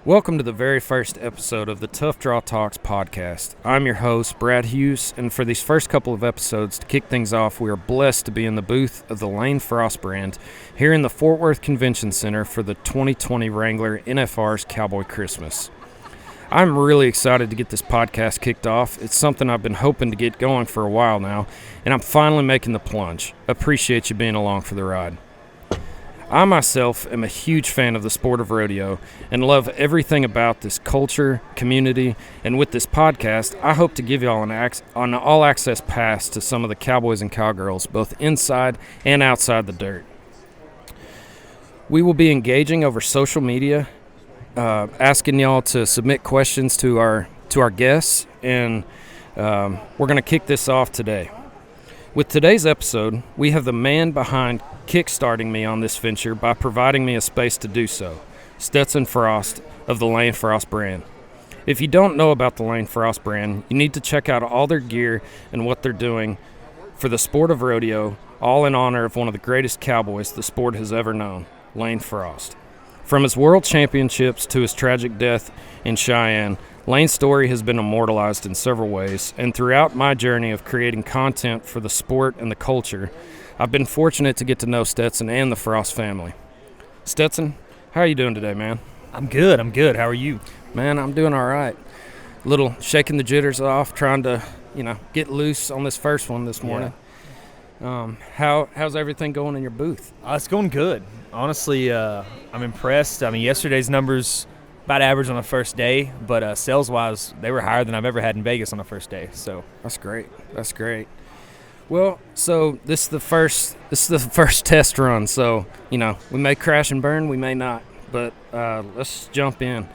Welcome to the very first episode of the Tough Draw Talks podcast. I'm your host, Brad Hughes, and for these first couple of episodes, to kick things off, we are blessed to be in the booth of the Lane Frost brand here in the Fort Worth Convention Center for the 2020 Wrangler NFR's Cowboy Christmas. I'm really excited to get this podcast kicked off. It's something I've been hoping to get going for a while now, and I'm finally making the plunge. Appreciate you being along for the ride. I myself am a huge fan of the sport of rodeo and love everything about this culture, community, and with this podcast, I hope to give y'all an all-access pass to some of the cowboys and cowgirls, both inside and outside the dirt. We will be engaging over social media, asking y'all to submit questions to our guests, and we're going to kick this off today. With today's episode, we have the man behind kickstarting me on this venture by providing me a space to do so, Stetson Frost of the Lane Frost brand. If you don't know about the Lane Frost brand, you need to check out all their gear and what they're doing for the sport of rodeo, all in honor of one of the greatest cowboys the sport has ever known, Lane Frost. From his world championships to his tragic death in Cheyenne, Lane's story has been immortalized in several ways, and throughout my journey of creating content for the sport and the culture, I've been fortunate to get to know Stetson and the Frost family. Stetson, how are you doing today, man? I'm good. How are you? Man, I'm doing all right. A little shaking the jitters off, trying to, get loose on this first one this morning. Yeah. How's everything going in your booth? It's going good. Honestly, I'm impressed. I mean, yesterday's numbers about average on the first day, but sales-wise, they were higher than I've ever had in Vegas on the first day. So that's great. Well, so this is the first test run. So we may crash and burn, we may not, but let's jump in.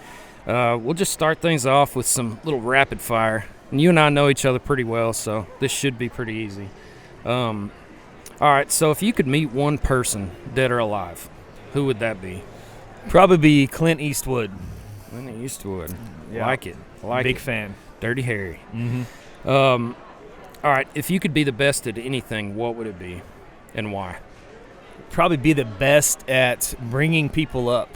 We'll just start things off with some little rapid fire. And you and I know each other pretty well, so this should be pretty easy. All right, so if you could meet one person, dead or alive, who would that be? Probably be Clint Eastwood. Clint Eastwood. Yeah. Like it. Big fan. Dirty Harry. Mm-hmm. All right, if you could be the best at anything, what would it be and why? Probably be the best at bringing people up.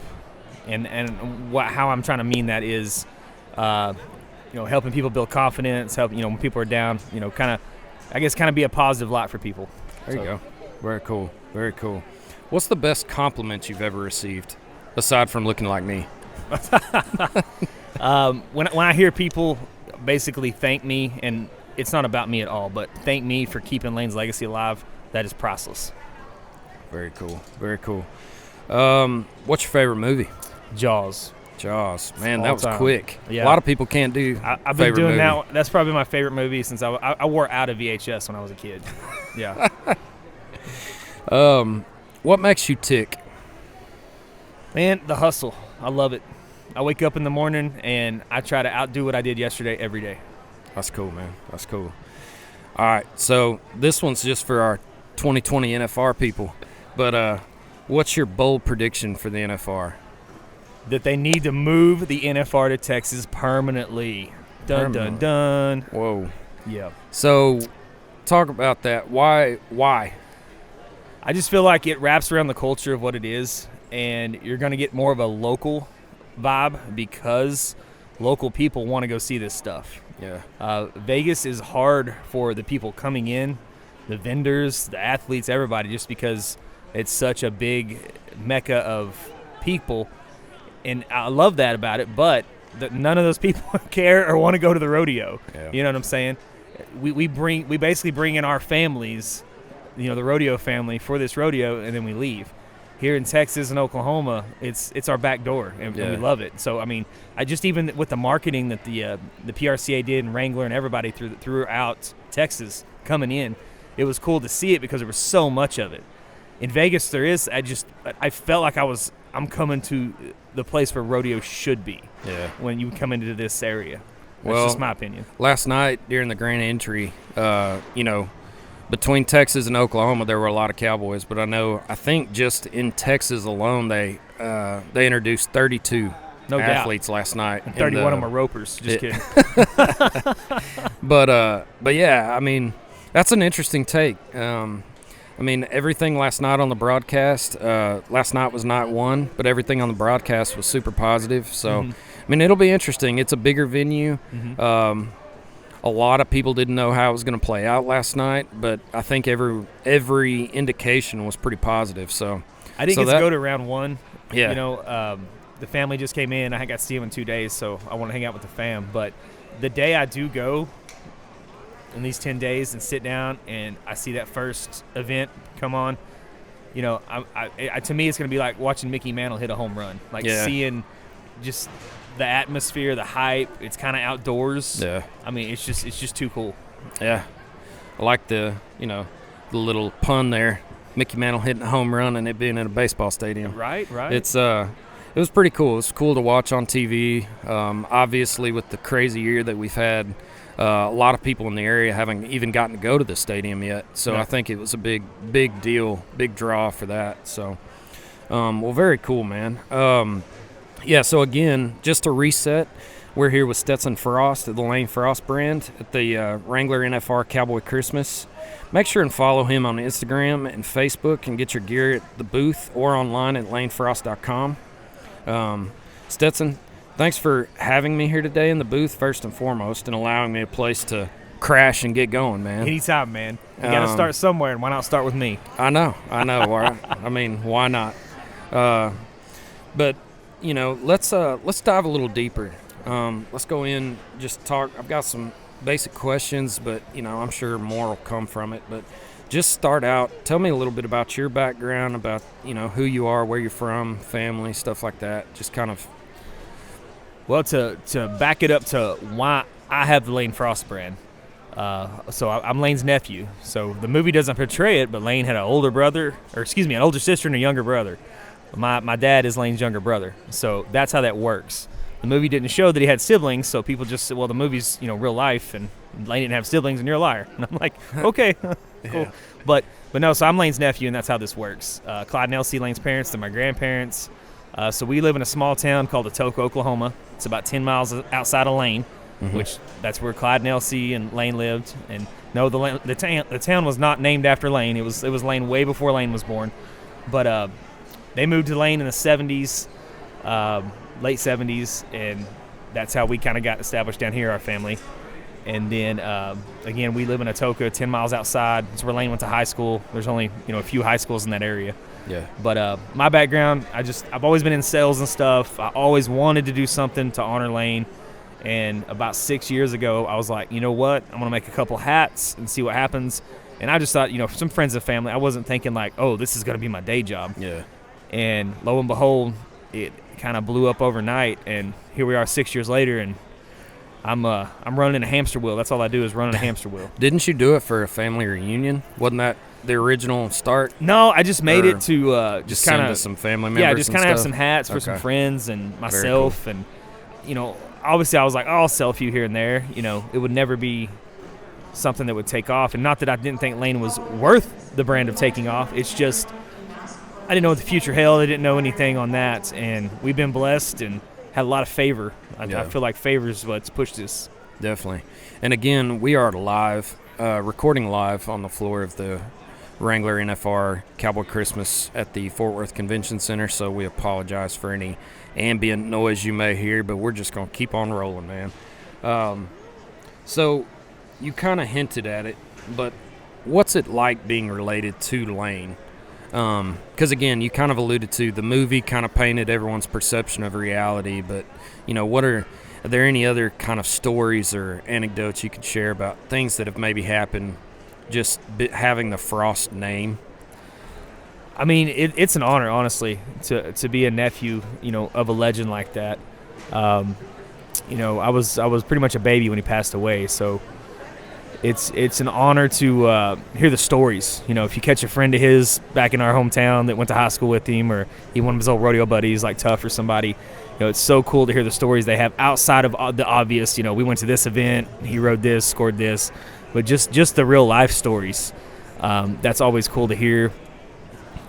And how I'm trying to mean that is, helping people build confidence, when people are down, kind of be a positive light for people. There you go. Very cool. Very cool. What's the best compliment you've ever received, aside from looking like me? When I hear people basically thank me, and it's not about me at all, but thank me for keeping Lane's legacy alive, that is priceless. Very cool. Very cool. What's your favorite movie? Jaws. Man, that was time. Quick. Yeah. A lot of people can't do I've been doing movie. that. That's probably my favorite movie since I wore out of VHS when I was a kid. Yeah. What makes you tick? Man, the hustle. I love it. I wake up in the morning and I try to outdo what I did yesterday every day. That's cool, man. That's cool. All right, so this one's just for our 2020 NFR people. But what's your bold prediction for the NFR? That they need to move the NFR to Texas permanently. Dun, dun, dun. Whoa. Yeah. So talk about that. Why? I just feel like it wraps around the culture of what it is, and you're going to get more of a local vibe because local people want to go see this stuff. Yeah. Vegas is hard for the people coming in, the vendors, the athletes, everybody, just because it's such a big mecca of people. And I love that about it, but none of those people care or want to go to the rodeo. Yeah. You know what I'm saying? We basically bring in our families, the rodeo family for this rodeo, and then we leave. Here in Texas and Oklahoma, it's our back door, and we love it. So, I mean, even with the marketing that the PRCA did and Wrangler and everybody throughout Texas coming in, it was cool to see it because there was so much of it. In Vegas, I felt like I'm coming to the place where rodeo should be. Yeah. When you come into this area. That's just my opinion. Last night during the grand entry, between Texas and Oklahoma, there were a lot of cowboys, but I think just in Texas alone, they introduced 32 athletes last night. And 31 of them are ropers. Just kidding. But yeah, I mean, that's an interesting take. I mean, everything last night on the broadcast, last night was night one, but everything on the broadcast was super positive. So, I mean, it'll be interesting. It's a bigger venue. A lot of people didn't know how it was going to play out last night, but I think every indication was pretty positive. So I didn't get to go to round one. Yeah. You know, the family just came in. I got to see them in 2 days, so I want to hang out with the fam. But the day I do go in these 10 days and sit down and I see that first event come on, you know, to me it's going to be like watching Mickey Mantle hit a home run. Like seeing just the atmosphere, the hype. It's kind of outdoors. Yeah. I mean, it's just too cool. Yeah. I like the little pun there. Mickey Mantle hitting a home run and it being in a baseball stadium. Right. It was pretty cool. It was cool to watch on TV. Obviously, with the crazy year that we've had, a lot of people in the area haven't even gotten to go to the stadium yet. So I think it was a big deal, big draw for that. So, well, very cool, man. So again, just to reset, we're here with Stetson Frost at the Lane Frost brand at the Wrangler NFR Cowboy Christmas. Make sure and follow him on Instagram and Facebook and get your gear at the booth or online at lanefrost.com. Stetson, thanks for having me here today in the booth, first and foremost, and allowing me a place to crash and get going, man. Anytime, man. You got to start somewhere, and why not start with me? I know. I mean, why not? But, you know, let's dive a little deeper. Let's go in, just talk. I've got some basic questions, but, you know, I'm sure more will come from it. But just start out. Tell me a little bit about your background, about, you know, who you are, where you're from, family, stuff like that. Just kind of. Well, to back it up to why I have the Lane Frost brand. So I'm Lane's nephew. So the movie doesn't portray it, but Lane had an older sister and a younger brother. My dad is Lane's younger brother. So that's how that works. The movie didn't show that he had siblings, so people just said, well, the movie's, you know, real life, and Lane didn't have siblings, and you're a liar. And I'm like, okay, cool. Yeah. But no, so I'm Lane's nephew, and that's how this works. Clyde and Elsie, Lane's parents, they're my grandparents. So we live in a small town called Atoka, Oklahoma. It's about 10 miles outside of Lane, which that's where Clyde and Elsie and Lane lived. And no, the town was not named after Lane. It was Lane way before Lane was born. But they moved to Lane in the 70s. Late 70s, and that's how we kind of got established down here, our family. And then, again, we live in Atoka, 10 miles outside. It's where Lane went to high school. There's only, you know, a few high schools in that area. Yeah. But my background, I've always been in sales and stuff. I always wanted to do something to honor Lane. And about 6 years ago, I was like, you know what? I'm going to make a couple hats and see what happens. And I just thought, you know, for some friends and family, I wasn't thinking like, oh, this is going to be my day job. Yeah. And lo and behold, it kind of blew up overnight, and here we are 6 years later, and I'm running a hamster wheel. That's all I do is run a hamster wheel. Didn't you do it for a family reunion? Wasn't that the original start? No, I just made it to just kind of some family members. Yeah, just kind of have some hats for some friends and myself, cool. And you know, obviously I was like, oh, I'll sell a few here and there. You know, it would never be something that would take off, and not that I didn't think Lane was worth the brand of taking off. It's just I didn't know what the future held. I didn't know anything on that, and we've been blessed and had a lot of favor. I feel like favor is what's pushed this. Definitely. And again, we are live, recording live on the floor of the Wrangler NFR Cowboy Christmas at the Fort Worth Convention Center, so we apologize for any ambient noise you may hear, but we're just going to keep on rolling, man. So you kind of hinted at it, but what's it like being related to Lane? Because again, you kind of alluded to the movie kind of painted everyone's perception of reality, but you know, are there any other kind of stories or anecdotes you could share about things that have maybe happened just having the Frost name? I mean, it's an honor, honestly, to be a nephew, you know, of a legend like that. You know, I was pretty much a baby when he passed away, so it's an honor to hear the stories. You know, if you catch a friend of his back in our hometown that went to high school with him, or he one of his old rodeo buddies like Tuff or somebody, you know, it's so cool to hear the stories they have outside of the obvious. You know, we went to this event, he rode this, scored this, but just the real life stories. That's always cool to hear.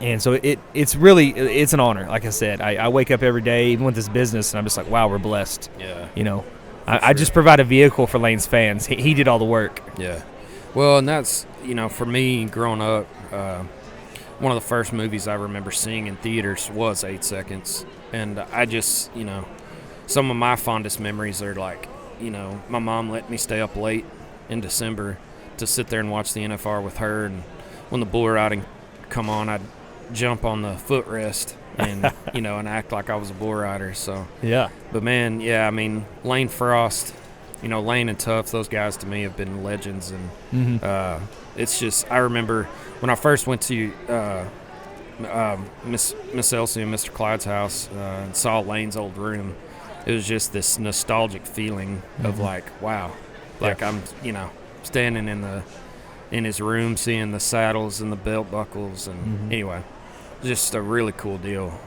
And so it's an honor. Like I said, I wake up every day, even with this business, and I'm just like, wow, we're blessed. Yeah. You know. I just provide a vehicle for Lane's fans. He did all the work. Yeah. Well, and that's, you know, for me growing up, one of the first movies I remember seeing in theaters was 8 Seconds. And I just, some of my fondest memories are like, my mom let me stay up late in December to sit there and watch the NFR with her. And when the bull riding come on, I'd jump on the footrest and, and act like I was a bull rider. So, yeah. But, man, yeah, I mean, Lane Frost, Lane and Tuff, those guys to me have been legends. And it's just, I remember when I first went to Miss Elsie and Mr. Clyde's house and saw Lane's old room, it was just this nostalgic feeling of like, wow, like I'm, standing in his room, seeing the saddles and the belt buckles, and anyway, just a really cool deal.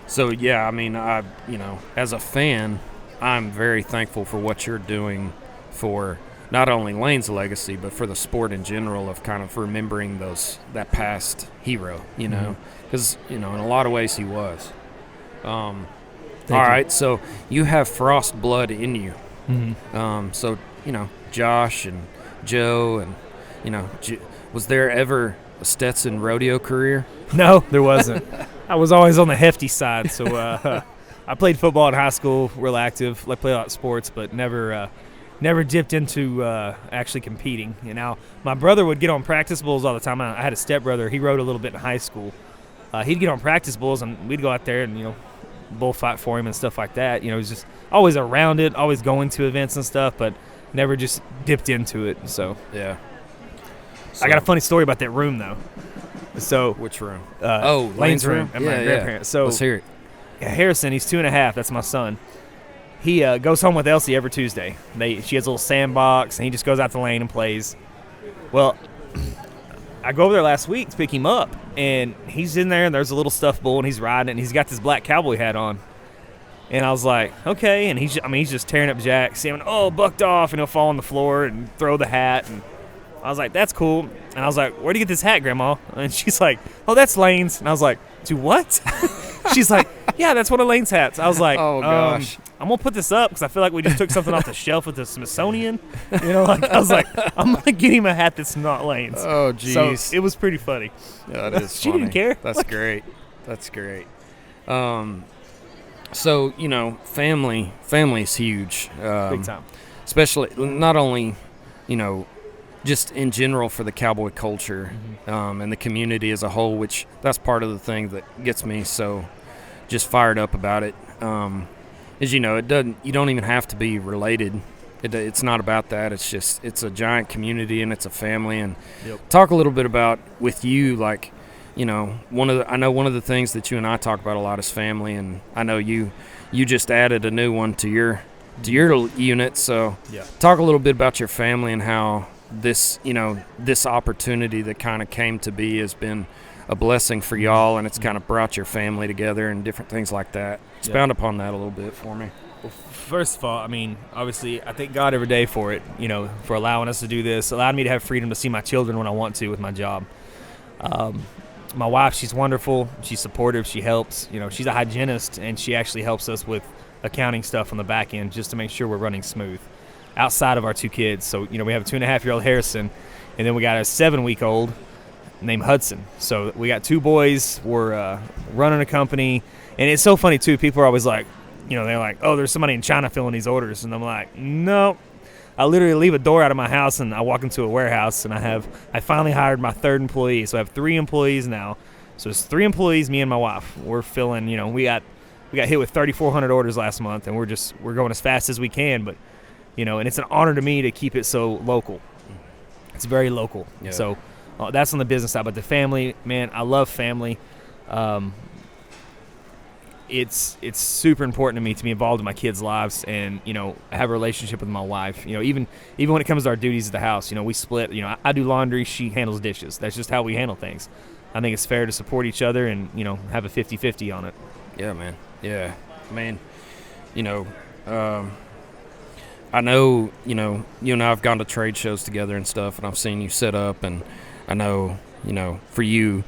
So yeah, I mean, as a fan, I'm very thankful for what you're doing for not only Lane's legacy, but for the sport in general, of kind of remembering that past hero, because in a lot of ways he was. All right, so you have Frost blood in you. So Josh and Joe and was there ever a Stetson rodeo career? No, there wasn't. I was always on the hefty side. So I played football in high school, real active. I played a lot of sports, but never dipped into actually competing. Now my brother would get on practice bulls all the time. I had a stepbrother. He rode a little bit in high school. He'd get on practice bulls, and we'd go out there and bullfight for him and stuff like that. He was just always around it, always going to events and stuff, but never just dipped into it. So yeah. I got a funny story about that room though. So which room? Lane's room at my grandparents. So let's hear it. Harrison, he's 2.5. That's my son. He goes home with Elsie every Tuesday. She has a little sandbox, and he just goes out to Lane and plays. Well, I go over there last week to pick him up, and he's in there, and there's a little stuffed bull, and he's riding it, and he's got this black cowboy hat on. And I was like, okay. And he's just tearing up jacks, saying, bucked off, and he'll fall on the floor and throw the hat. And I was like, that's cool. And I was like, where'd you get this hat, Grandma? And she's like, oh, that's Lane's. And I was like, do what? She's like, yeah, that's one of Lane's hats. I was like, oh, gosh. I'm going to put this up because I feel like we just took something off the shelf at the Smithsonian. I was like, I'm going to get him a hat that's not Lane's. Oh, jeez. So it was pretty funny. Yeah, that is She funny. didn't care. That's great. That's great. So, family's huge. Big time. Especially, not only, just in general for the cowboy culture and the community as a whole, which that's part of the thing that gets me so just fired up about it. Is, you don't even have to be related. It's not about that. It's just, it's a giant community and it's a family. And talk a little bit about with you, like, I know one of the things that you and I talk about a lot is family, and I know you just added a new one to your unit. So talk a little bit about your family and how this opportunity that kind of came to be has been a blessing for y'all, and it's kind of brought your family together and different things like that. Expound upon that a little bit for me. Well, first of all, I mean, obviously, I thank God every day for it, for allowing us to do this, allowed me to have freedom to see my children when I want to with my job. My wife, she's wonderful. She's supportive. She helps. She's a hygienist, and she actually helps us with accounting stuff on the back end just to make sure we're running smooth outside of our 2 kids. So, we have a 2.5-year-old Harrison, and then we got a 7-week-old named Hudson. So we got 2 boys. We're running a company, and it's so funny, too. People are always like, they're like, oh, there's somebody in China filling these orders. And I'm like, no. I literally leave a door out of my house, and I walk into a warehouse, and I finally hired my 3rd employee. So I have 3 employees now. So it's 3 employees, me and my wife. We're filling, we got hit with 3,400 orders last month, and we're going as fast as we can. But, and it's an honor to me to keep it so local. It's very local. Yeah. So that's on the business side. But the family, man, I love family. It's super important to me to be involved in my kids' lives and, have a relationship with my wife. Even when it comes to our duties at the house, we split. I do laundry, she handles dishes. That's just how we handle things. I think it's fair to support each other and, have a 50-50 on it. Yeah, man. Yeah. I mean, I know, you and I have gone to trade shows together and stuff, and I've seen you set up, and I know, for you,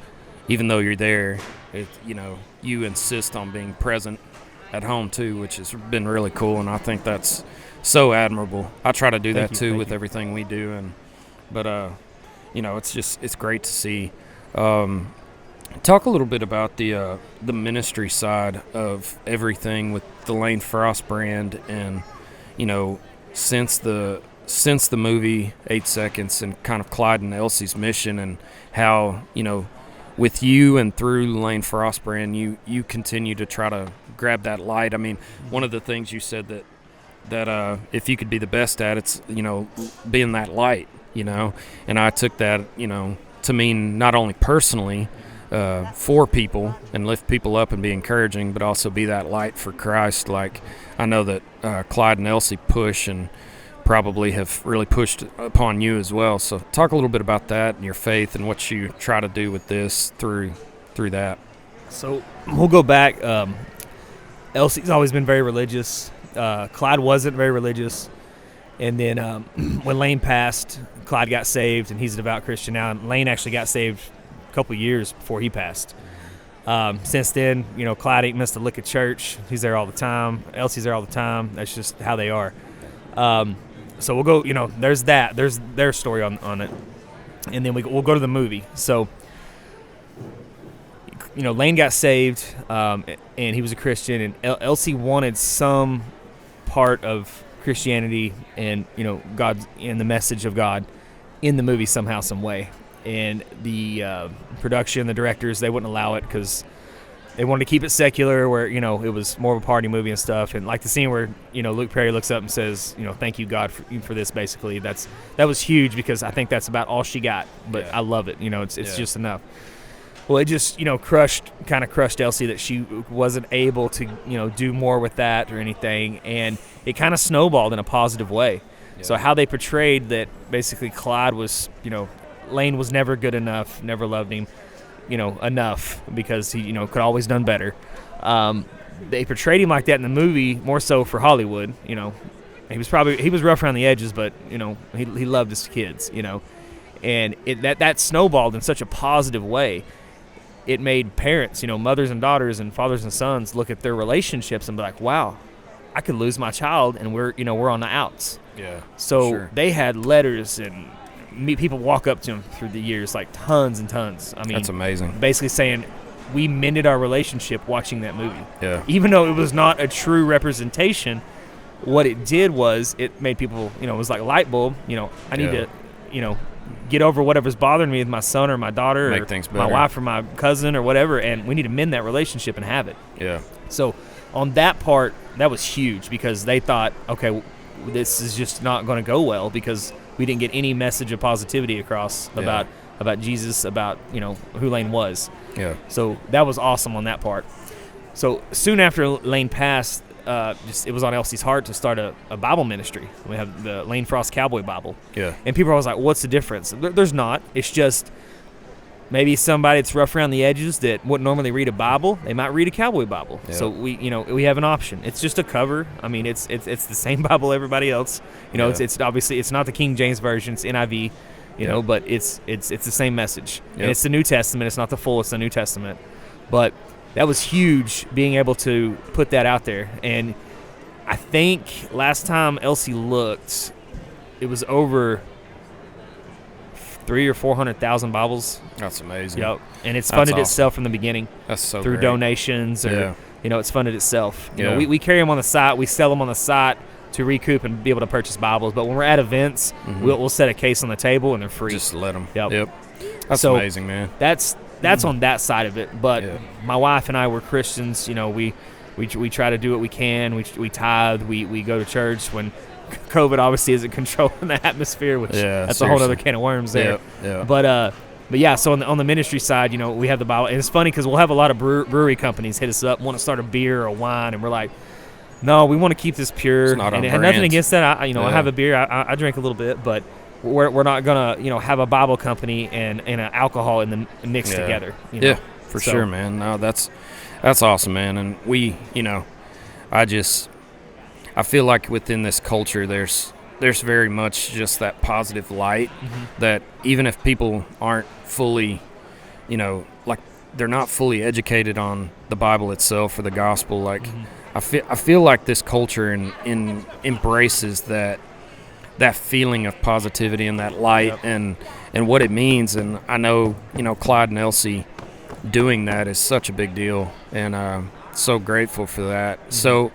even though you're there, you insist on being present at home too, which has been really cool, and I think that's so admirable. I try to do that too with everything we do, but it's great to see. Talk a little bit about the ministry side of everything with the Lane Frost brand, and since the movie 8 Seconds, and kind of Clyde and Elsie's mission, and how with you and through Lane Frost brand, you continue to try to grab that light. I mean, one of the things you said that if you could be the best at, it's being that light, and I took that to mean not only personally for people and lift people up and be encouraging, but also be that light for Christ. Like I know that Clyde and Elsie push and probably have really pushed upon you as well. So talk a little bit about that and your faith and what you try to do with this through that. So we'll go back. Elsie's always been very religious. Clyde wasn't very religious. And then when Lane passed, Clyde got saved, and he's a devout Christian now. And Lane actually got saved a couple years before he passed. Since then, Clyde ain't missed a lick at church. He's there all the time. Elsie's there all the time. That's just how they are. So we'll go, there's that. There's their story on it. And then we'll go to the movie. So, Lane got saved, and he was a Christian, and Elsie wanted some part of Christianity and, God and the message of God in the movie somehow, some way. And the production, the directors, they wouldn't allow it because they wanted to keep it secular, where, it was more of a party movie and stuff. And like the scene where, Luke Perry looks up and says, thank you, God, for this, basically. That was huge, because I think that's about all she got. But I love it. It's just enough. Well, it just, kind of crushed Elsie that she wasn't able to, do more with that or anything. And it kind of snowballed in a positive way. Yeah. So how they portrayed that basically Clyde was, Lane was never good enough, never loved him, enough, because he, could always done better. They portrayed him like that in the movie, more so for Hollywood. He was rough around the edges, but, he loved his kids, and that snowballed in such a positive way. It made parents, mothers and daughters and fathers and sons look at their relationships and be like, wow, I could lose my child, and we're on the outs. Yeah. So sure. They had letters and people walk up to him through the years, like tons and tons. I mean, that's amazing. Basically saying, we mended our relationship watching that movie. Yeah. Even though it was not a true representation, what it did was it made people, it was like a light bulb. I need to, get over whatever's bothering me with my son or my daughter, make or things better. My wife or my cousin or whatever, and we need to mend that relationship and have it. Yeah. So on that part, that was huge, because they thought, okay, this is just not going to go well, because we didn't get any message of positivity across about Jesus, about, who Lane was. Yeah. So that was awesome on that part. So soon after Lane passed, it was on Elsie's heart to start a Bible ministry. We have the Lane Frost Cowboy Bible. Yeah. And people are always like, what's the difference? There's not. It's just maybe somebody that's rough around the edges that wouldn't normally read a Bible, they might read a Cowboy Bible. Yeah. So we have an option. It's just a cover. I mean, it's the same Bible everybody else. It's obviously, it's not the King James version. It's NIV. But it's the same message. Yep. And it's the New Testament. It's not the full. It's the New Testament. But that was huge, being able to put that out there. And I think last time Elsie looked, it was over 300,000 or 400,000 Bibles. That's amazing. Yep. And it's funded itself from the beginning. That's so through great. Donations, or it's funded itself. We carry them on the site. We sell them on the site to recoup and be able to purchase Bibles. But when we're at events, we'll set a case on the table, and they're free. Just let them. Yep. That's amazing, man. That's on that side of it. But my wife and I were Christians. We try to do what we can. We tithe. We go to church when COVID obviously isn't controlling the atmosphere, which that's a whole other can of worms there. Yeah. But yeah, so on the ministry side, we have the Bible. And it's funny because we'll have a lot of brewery companies hit us up, want to start a beer or a wine, and we're like, no, we want to keep this pure. It's not on and nothing against that. I have a beer. I drink a little bit, but we're not gonna have a Bible company and an alcohol in the mixed together. Yeah, for sure, man. No, that's awesome, man. And we, I feel like within this culture, there's very much just that positive light that even if people aren't fully, like they're not fully educated on the Bible itself or the gospel, like I feel like this culture embraces that that feeling of positivity and that light and what it means. And I know, Clyde and Elsie doing that is such a big deal, and so grateful for that. Mm-hmm. So,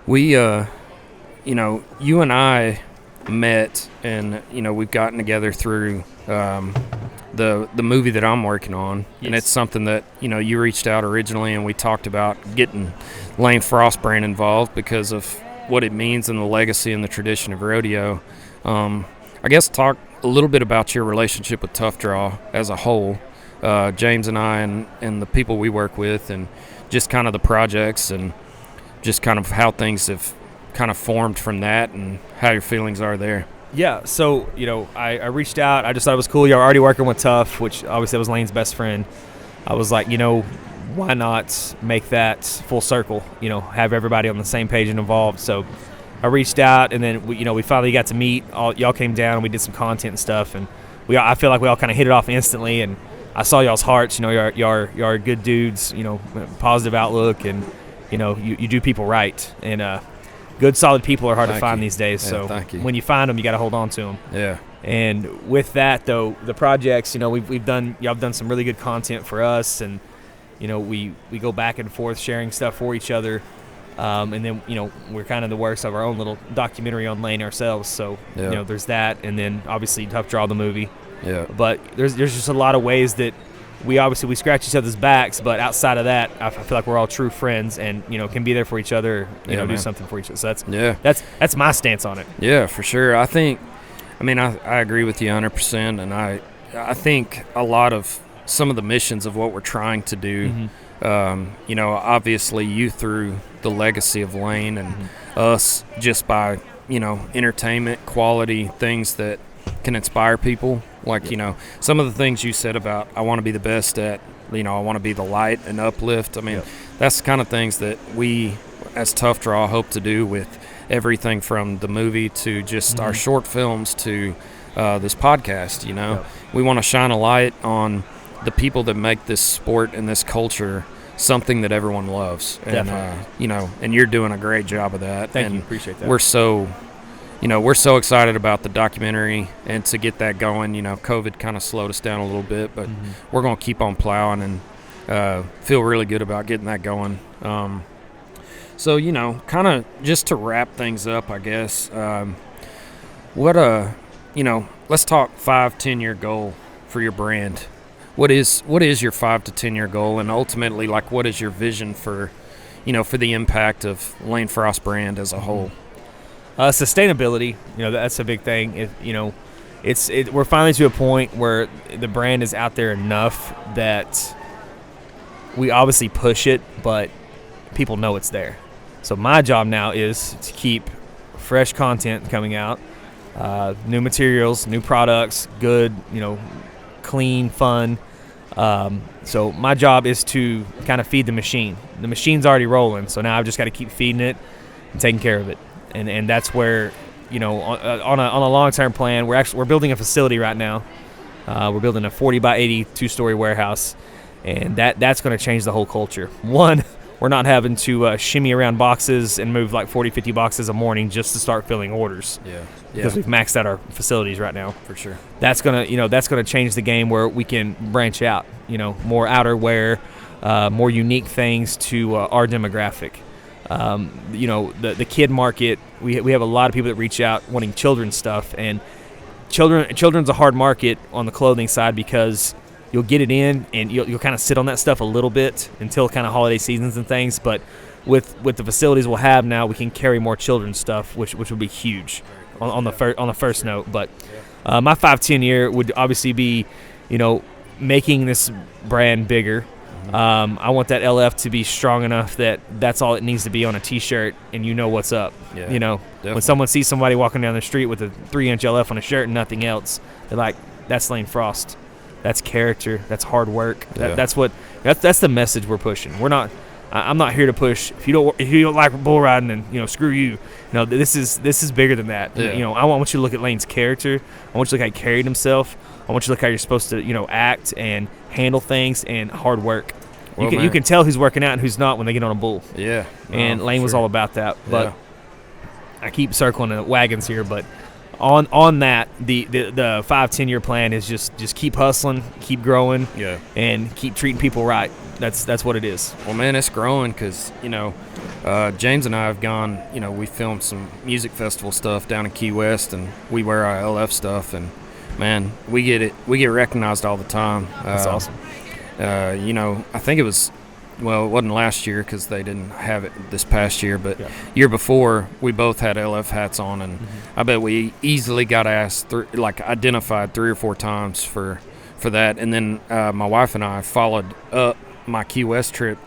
we, you and I met, and, we've gotten together through the movie that I'm working on. Yes. And it's something that, you reached out originally, and we talked about getting Lane Frost brand involved because of what it means and the legacy and the tradition of rodeo. I guess talk a little bit about your relationship with Tough Draw as a whole, James and I and the people we work with, and just kind of the projects and just kind of how things have kind of formed from that and how your feelings are there. Yeah, so, I reached out. I just thought it was cool. You're already working with Tough, which obviously was Lane's best friend. I was like, why not make that full circle, have everybody on the same page and involved. So I reached out, and then we finally got to meet. Y'all came down, and we did some content and stuff, and I feel like we all kind of hit it off instantly. And I saw y'all's hearts. Y'all are good dudes. Positive outlook, and you do people right. And good, solid people are hard to find these days. Yeah, so when you find them, you got to hold on to them. Yeah. And with that, though, the projects, y'all have done some really good content for us, and we go back and forth sharing stuff for each other. And then, we're kind of the worst of our own little documentary on Lane ourselves. So, there's that. And then, obviously, Tough Draw, the movie. Yeah. But there's just a lot of ways that we scratch each other's backs. But outside of that, I feel like we're all true friends and, can be there for each other, do something for each other. So that's my stance on it. Yeah, for sure. I agree with you 100%. And I think a lot of some of the missions of what we're trying to do, obviously you through the legacy of Lane and us just by, entertainment, quality, things that can inspire people. Like, some of the things you said about I want to be the best at, I want to be the light and uplift. That's the kind of things that we as Tough Draw hope to do with everything from the movie to just our short films to this podcast. We want to shine a light on the people that make this sport and this culture something that everyone loves. Definitely. And you're doing a great job of that. Thank you. Appreciate that. We're so excited about the documentary and to get that going. COVID kind of slowed us down a little bit, but we're going to keep on plowing and feel really good about getting that going. So, kind of just to wrap things up, I guess, let's talk 5-10 year goal for your brand. What is your 5 to 10 year goal, and ultimately, like, what is your vision for the impact of Lane Frost brand as a whole? Sustainability, that's a big thing. We're finally to a point where the brand is out there enough that we obviously push it, but people know it's there. So my job now is to keep fresh content coming out, new materials, new products, good, clean, fun. So my job is to kind of feed the machine. The machine's already rolling, so now I've just got to keep feeding it and taking care of it. And that's where, on a long-term plan, we're building a facility right now. We're building a 40 by 80 two-story warehouse, and that's going to change the whole culture. One, we're not having to shimmy around boxes and move like 40, 50 boxes a morning just to start filling orders. Yeah. Because we've maxed out our facilities right now. For sure. That's gonna change the game where we can branch out. More outerwear, more unique things to our demographic. The kid market. We have a lot of people that reach out wanting children's stuff, and children's a hard market on the clothing side because you'll get it in and you'll kind of sit on that stuff a little bit until kind of holiday seasons and things. But with the facilities we'll have now, we can carry more children's stuff, which would be huge on the first note. But my 5-10 year would obviously be, making this brand bigger. I want that LF to be strong enough that that's all it needs to be on a T-shirt, and what's up. Yeah, when someone sees somebody walking down the street with a 3-inch LF on a shirt and nothing else, they're like, "That's Lane Frost. That's character. That's hard work." Yeah. That's the message we're pushing. We're not. I'm not here to push. If you don't like bull riding, then screw you. This is bigger than that. Yeah. I want you to look at Lane's character. I want you to look how he carried himself. I want you to look how you're supposed to act and handle things and hard work. Well, you can tell who's working out and who's not when they get on a bull. Yeah. And Lane was all about that. But I keep circling the wagons here, but on that, the 5-10 year plan is just keep hustling, keep growing, and keep treating people right. That's what it is. Well, man, it's growing because, James and I have gone, we filmed some music festival stuff down in Key West, and we wear our LF stuff, and, man, we get recognized all the time. That's awesome. I think it wasn't last year because they didn't have it this past year, but year before we both had LF hats on, and I bet we easily got asked, identified 3 or 4 times for that. And then my wife and I followed up my Key West trip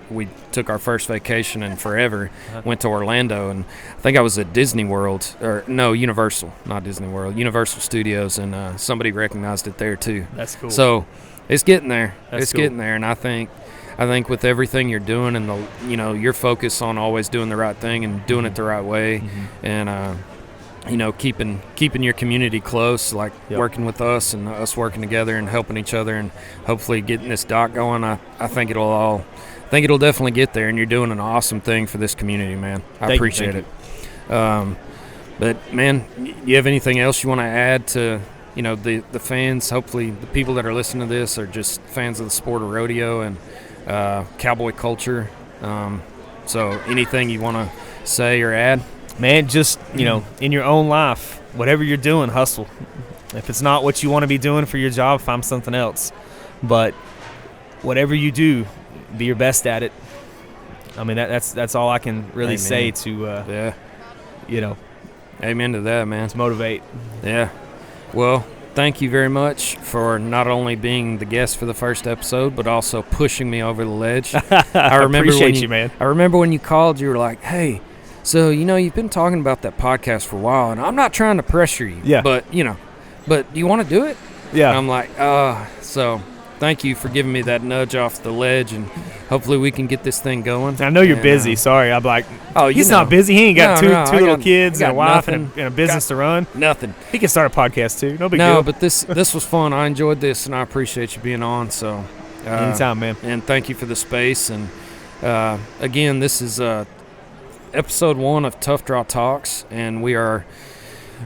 we took our first vacation in forever, went to Orlando, and I think I was at Disney World, Universal, not Disney World, Universal Studios, and somebody recognized it there too. That's cool. So it's getting there. That's cool. Getting there, and I think with everything you're doing and your focus on always doing the right thing and doing it the right way, and keeping your community close, working with us and us working together and helping each other and hopefully getting this dock going. I think it'll definitely get there, and you're doing an awesome thing for this community, man. I appreciate it. But man, you have anything else you want to add to the fans? Hopefully the people that are listening to this are just fans of the sport of rodeo and cowboy culture. So anything you want to say or add? Man, just, in your own life, whatever you're doing, hustle. If it's not what you want to be doing for your job, find something else. But whatever you do, be your best at it. I mean, that's all I can really say to, Amen to that, man. To motivate. Yeah. Well, thank you very much for not only being the guest for the first episode, but also pushing me over the ledge. I appreciate you, man. I remember when you called, you were like, hey, so, you've been talking about that podcast for a while, and I'm not trying to pressure you. Yeah. But, but you want to do it? Yeah. And I'm like, so thank you for giving me that nudge off the ledge, and hopefully we can get this thing going. I know you're busy. Sorry. I'm like, he's not busy. He ain't got two little kids and a wife and a business to run. Nothing. He can start a podcast too. No big deal. No, but this was fun. I enjoyed this, and I appreciate you being on. So anytime, man. And thank you for the space. And again, this is episode 1 of Tough Draw Talks, and we are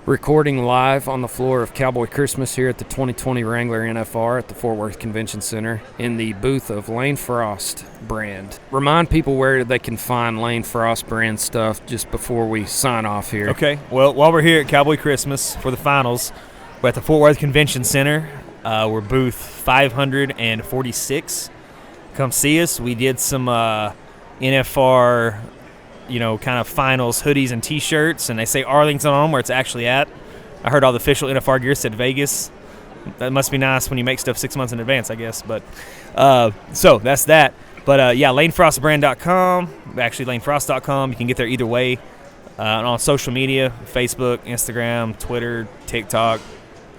recording live on the floor of Cowboy Christmas here at the 2020 Wrangler NFR at the Fort Worth Convention Center in the booth of Lane Frost brand. Remind people where they can find Lane Frost brand stuff just before we sign off here. Okay. Well, while we're here at Cowboy Christmas for the finals, we're at the Fort Worth Convention Center. We're booth 546. Come see us. We did some NFR kind of finals hoodies and T-shirts, and they say Arlington on them where it's actually at. I heard all the official NFR gear said Vegas. That must be nice when you make stuff 6 months in advance, I guess. But so that's that. But lanefrostbrand.com, actually lanefrost.com. You can get there either way. On social media, Facebook, Instagram, Twitter, TikTok.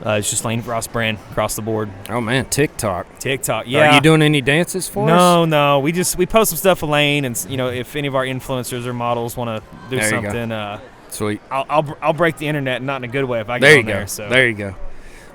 It's just Lane Frost brand across the board. Oh man, TikTok, yeah. Are you doing any dances for us? No. We post some stuff for Lane, and if any of our influencers or models want to do something, sweet. I'll break the internet, not in a good way if I get on there. So there you go.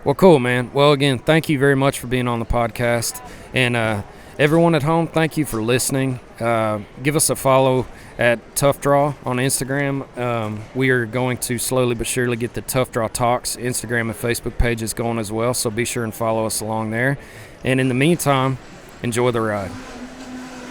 Well, cool, man. Well, again, thank you very much for being on the podcast, and everyone at home, thank you for listening. Give us a follow at Tough Draw on Instagram. We are going to slowly but surely get the Tough Draw Talks Instagram and Facebook pages going as well, so be sure and follow us along there. And in the meantime, enjoy the ride.